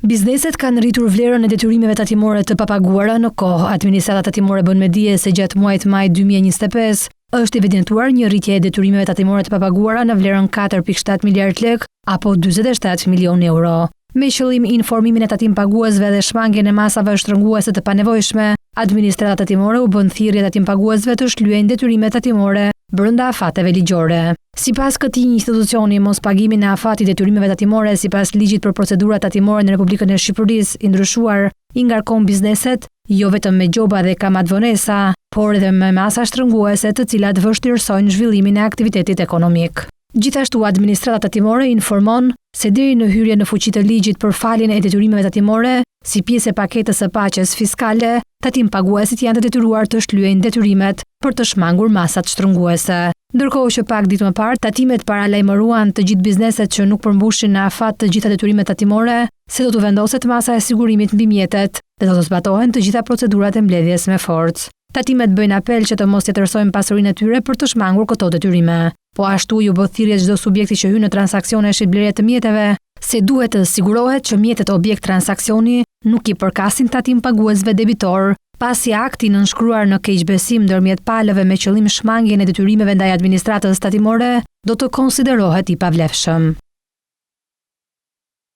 Bizneset kanë rritur vlerën e detyrimeve tatimore të papaguara në kohë. Administrata tatimore bën me dije se gjatë muajit maj 2025 është evidentuar një rritje e detyrimeve tatimore të papaguara në vlerën 4.7 miliard lek apo 47 milion euro. Me qëllim informimin e tatim paguesve dhe shmangjen e masave shtrënguese të panevojshme, administrata tatimore u bën thirrje tatim paguesve të shlyejnë detyrimet tatimore brenda afateve ligjore. Sipas këtij institucioni, mospagimin e afatit detyrimeve tatimore sipas ligjit për procedurat tatimore në Republikën e Shqipërisë i ndryshuar i ngarkon bizneset jo vetëm me gjoba dhe kamatavonesa, por edhe me masa shtrënguese të cilat vështirësojnë zhvillimin e aktivitetit ekonomik. Gjithashtu, administrata tatimore informon se deri në hyrje në fuqi të ligjit për faljen e detyrimeve tatimore, si pjesë e paketës së paqes fiskale, tatim paguesit janë të detyruar të shlyejnë detyrimet për të shmangur masat shtrënguese. Ndërkohë që pak ditë më parë, tatimet paralajmëruan të gjithë bizneset që nuk përmbushin në afat të gjitha detyrimet tatimore, se do të vendoset masa e sigurimit mbi mjetet dhe do të zbatohen të gjitha procedurat e mbledhjes me forcë. Tatimet bëjnë apel që të mos tetërsojnë pasurinë e tyre për të shmangur këto detyrime. Po ashtu ju bë thirrje çdo subjekti që hyn në transaksione shitblerje të mjeteve, se duhet të sigurohet që mjetet objekt transaksioni nuk i përkasin tatim paguesve debitor, pasi akti nënshkruar në keqbesim ndërmjet palëve me qëllim shmangjen e detyrimeve ndaj administratës tatimore do të konsiderohet i pavlefshëm.